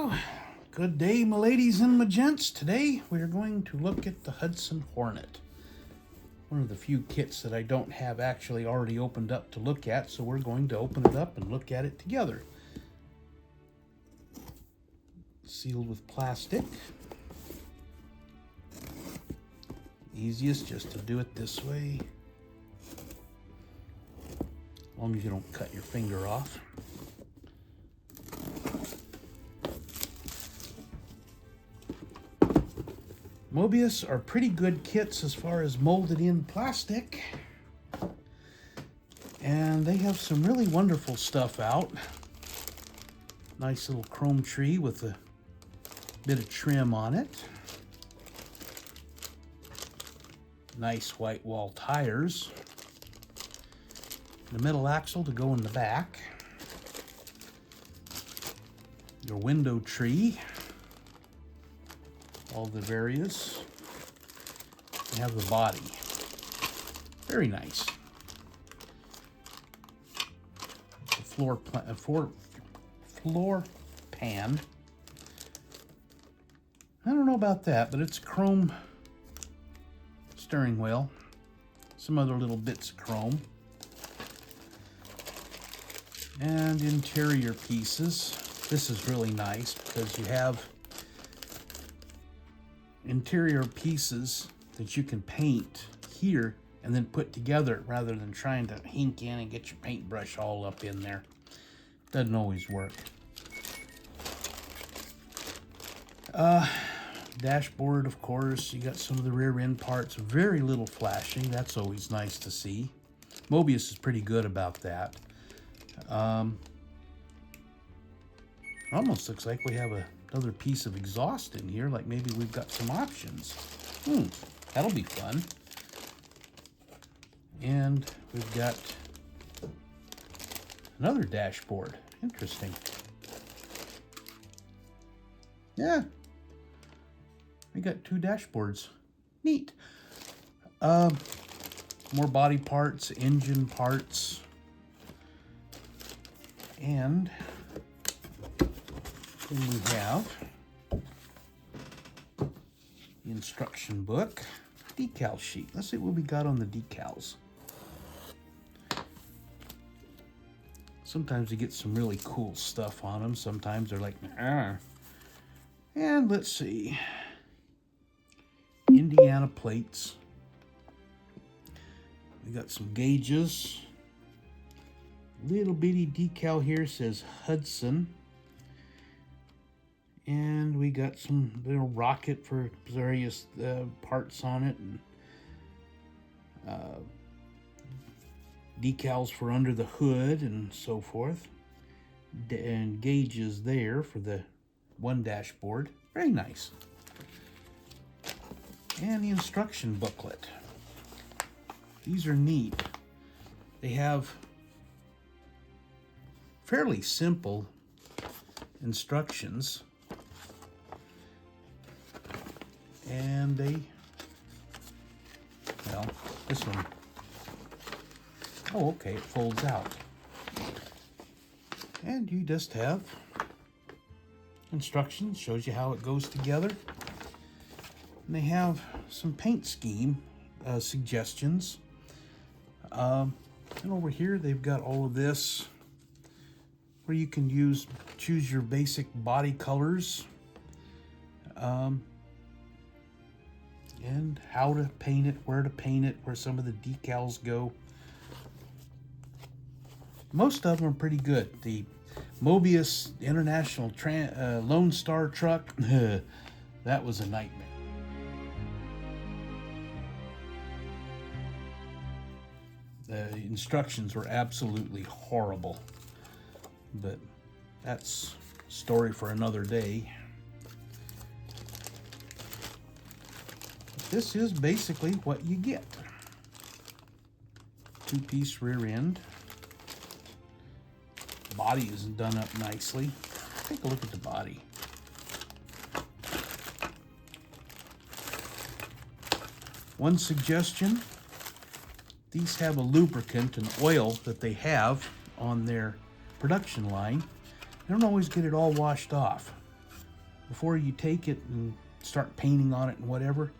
Well, good day, my ladies and my gents. Today we are going to look at the Hudson Hornet. One of the few kits that I don't have actually already opened up to look at, so we're going to open it up and look at it together. Sealed with plastic. Easiest just to do it this way. As long as you don't cut your finger off. Moebius are pretty good kits as far as molded in plastic. And they have some really wonderful stuff out. Nice little chrome tree with a bit of trim on it. Nice white wall tires. The metal axle to go in the back. Your window tree. All the various. You have the body. Very nice. The floor pan. I don't know about that, but it's chrome steering wheel. Some other little bits of chrome. And interior pieces. This is really nice because you have interior pieces that you can paint here and then put together rather than trying to hink in and get your paintbrush all up in there. Doesn't always work. Dashboard, of course. You got some of the rear end parts. Very little flashing. That's always nice to see. Moebius is pretty good about that. Almost looks like we have another piece of exhaust in here, like maybe we've got some options. That'll be fun. And we've got another dashboard. Interesting. Yeah. We got two dashboards. Neat. More body parts, engine parts. And then we have the instruction book, decal sheet. Let's see what we got on the decals. Sometimes you get some really cool stuff on them. Sometimes they're like, ah. And let's see. Indiana plates. We got some gauges. Little bitty decal here says Hudson. And we got some little rocket for various parts on it, and decals for under the hood and so forth. And gauges there for the one dashboard. Very nice. And the instruction booklet. These are neat. They have fairly simple instructions. And well, this one, oh, okay, it folds out. And you just have instructions, shows you how it goes together. And they have some paint scheme suggestions. And over here, they've got all of this where you can choose your basic body colors. And how to paint it, where some of the decals go. Most of them are pretty good. The Moebius International Lone Star truck, that was a nightmare. The instructions were absolutely horrible, but that's a story for another day. This is basically what you get. Two-piece rear end. Body is done up nicely. Take a look at the body. One suggestion, these have a lubricant and oil that they have on their production line. They don't always get it all washed off. before you take it and start painting on it and whatever,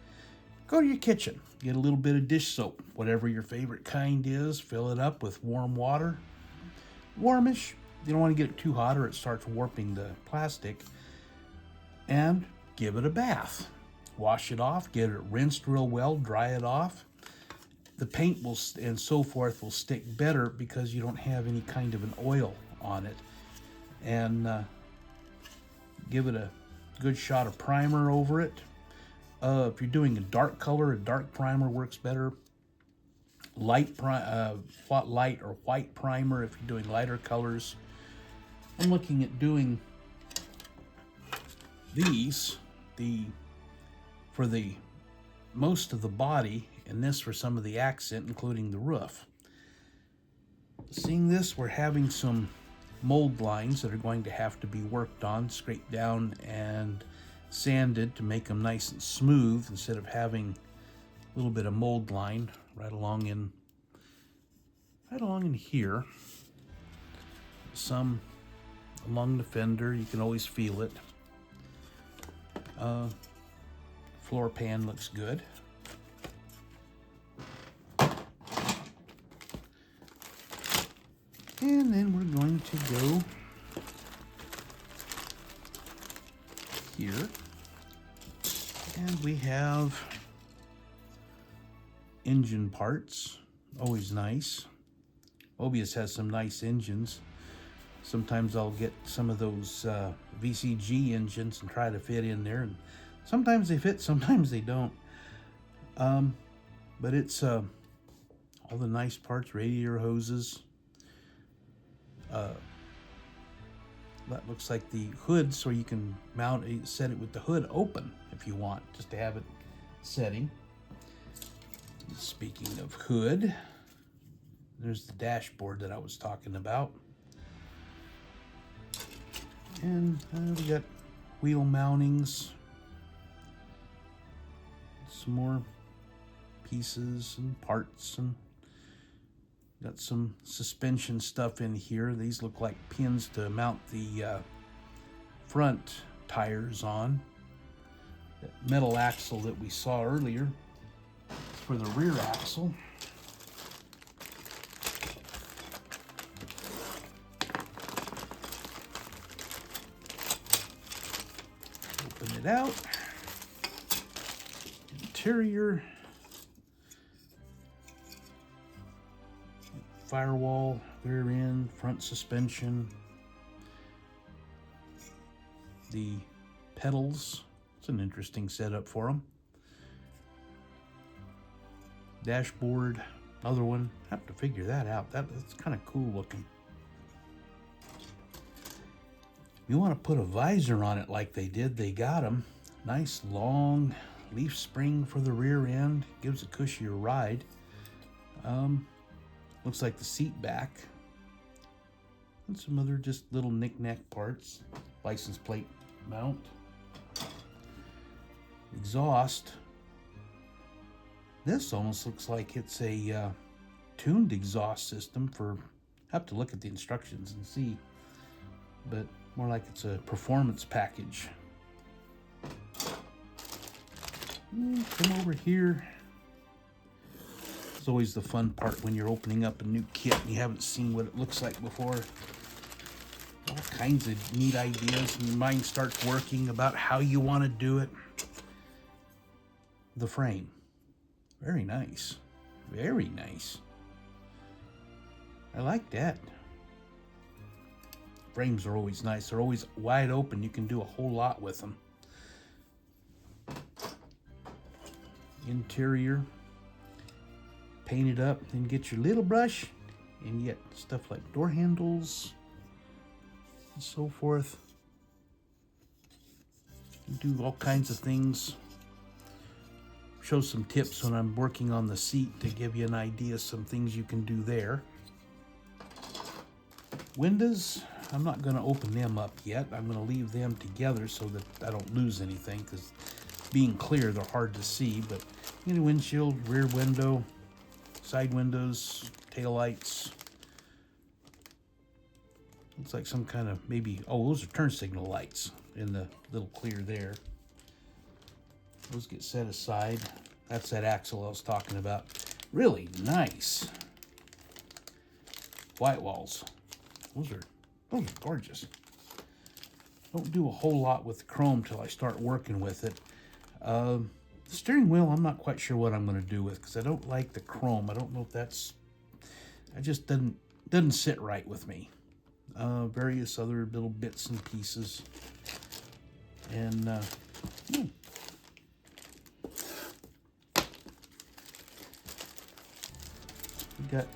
go to your kitchen. Get a little bit of dish soap, whatever your favorite kind is. Fill it up with warm water. Warmish. You don't want to get it too hot or it starts warping the plastic. And give it a bath. Wash it off. Get it rinsed real well. Dry it off. The paint will and so forth will stick better because you don't have any kind of an oil on it. And give it a good shot of primer over it. If you're doing a dark color, a dark primer works better. Light or white primer if you're doing lighter colors. I'm looking at doing these for the most of the body, and this for some of the accent, including the roof. Seeing this, we're having some mold lines that are going to have to be worked on, scraped down and sanded to make them nice and smooth instead of having a little bit of mold line right along in here. Some along the fender, you can always feel it. Floor pan looks good. And then we're going to go here. And we have engine parts, always nice. Moebius has some nice engines. Sometimes I'll get some of those VCG engines and try to fit in there, and sometimes they fit, sometimes they don't. But it's all the nice parts, radiator hoses. That looks like the hood, so you can set it with the hood open if you want, just to have it setting. Speaking of hood, there's the dashboard that I was talking about. And we got wheel mountings, some more pieces and parts, and got some suspension stuff in here. These look like pins to mount the front tires on. That metal axle that we saw earlier is for the rear axle. Open it out. Interior. Firewall, rear end, front suspension. The pedals. It's an interesting setup for them. Dashboard, another one. I have to figure that out. That's kind of cool looking. You want to put a visor on it like they did, they got them. Nice long leaf spring for the rear end. Gives a cushier ride. Looks like the seat back. And some other just little knick-knack parts. License plate mount. Exhaust. This almost looks like it's a tuned exhaust system for... I have to look at the instructions and see. But more like it's a performance package. Come over here. It's always the fun part when you're opening up a new kit and you haven't seen what it looks like before. All kinds of neat ideas, and your mind starts working about how you want to do it. The frame. Very nice. Very nice. I like that. Frames are always nice. They're always wide open. You can do a whole lot with them. Interior. Paint it up, then get your little brush, and get stuff like door handles and so forth. You do all kinds of things. Show some tips when I'm working on the seat to give you an idea of some things you can do there. Windows, I'm not going to open them up yet. I'm going to leave them together so that I don't lose anything, because being clear, they're hard to see. But you know, windshield, rear window, side windows, tail lights. Looks like some kind of maybe, oh, those are turn signal lights. in the little clear there. Those get set aside. That's that axle I was talking about. Really nice white walls. Those are gorgeous. Don't do a whole lot with the chrome till I start working with it. The steering wheel, I'm not quite sure what I'm going to do with, because I don't like the chrome. I don't know if that's, it just doesn't sit right with me. Various other little bits and pieces. And we got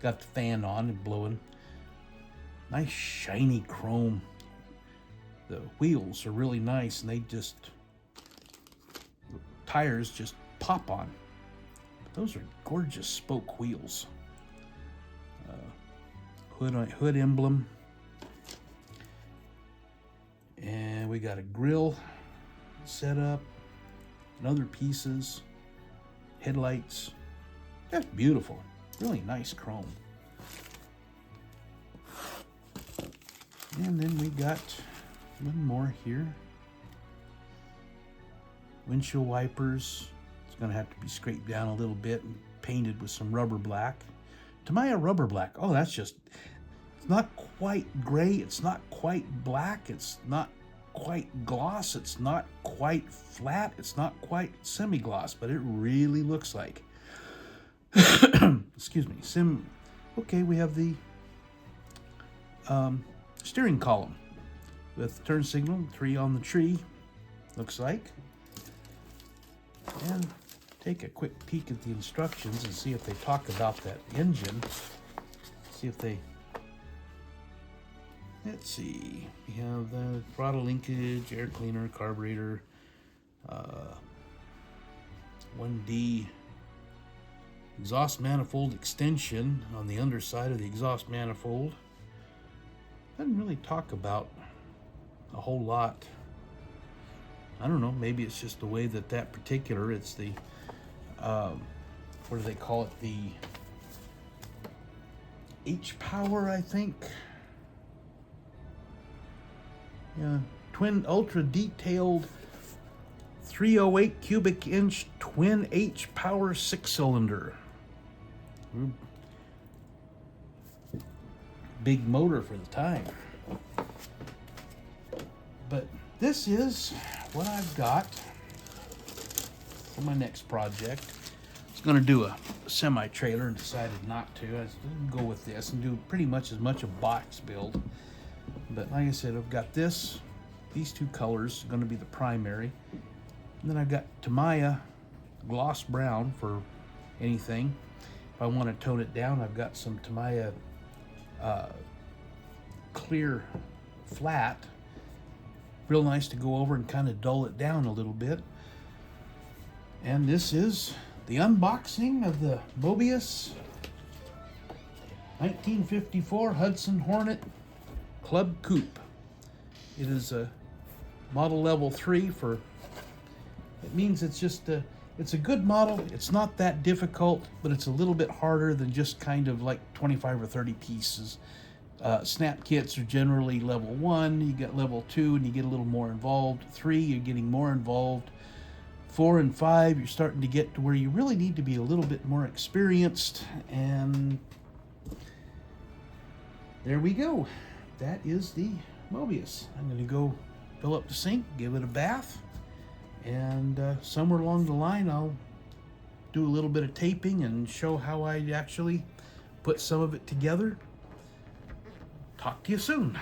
the fan on and blowing. Nice shiny chrome. The wheels are really nice, and the tires just pop on. Those are gorgeous spoke wheels. Hood emblem. And we got a grill set up, and other pieces, headlights. That's beautiful. Really nice chrome. And then we got one more here. Windshield wipers. It's going to have to be scraped down a little bit and painted with some rubber black. Tamiya rubber black. Oh, that's just, it's not quite gray. It's not quite black. It's not quite gloss. It's not quite flat. It's not quite semi-gloss, but it really looks like. Excuse me. Okay, we have the steering column with turn signal, 3 on the tree, looks like. And take a quick peek at the instructions and see if they talk about that engine. See if they, let's see, we have the throttle linkage, air cleaner, carburetor, 1D exhaust manifold extension on the underside of the exhaust manifold. Doesn't really talk about a whole lot. I don't know, maybe it's just the way that particular, it's the, what do they call it? The H-Power, I think. Yeah, twin ultra detailed 308 cubic inch twin H-Power 6-cylinder. Big motor for the time. But this is what I've got for my next project. I was going to do a semi-trailer and decided not to. I was going to go with this and do pretty much as much a box build. But like I said, I've got these two colors are going to be the primary. And then I've got Tamiya gloss brown for anything. If I want to tone it down, I've got some Tamiya clear flat. Real nice to go over and kind of dull it down a little bit. And this is the unboxing of the Moebius 1954 Hudson Hornet Club Coupe. It is a model level 3 for, it means it's just it's a good model. It's not that difficult, but it's a little bit harder than just kind of like 25 or 30 pieces. Snap kits are generally level 1, you get level 2 and you get a little more involved. 3, you're getting more involved. 4 and 5, you're starting to get to where you really need to be a little bit more experienced. And there we go. That is the Moebius. I'm going to go fill up the sink, give it a bath, and somewhere along the line I'll do a little bit of taping and show how I actually put some of it together. Talk to you soon.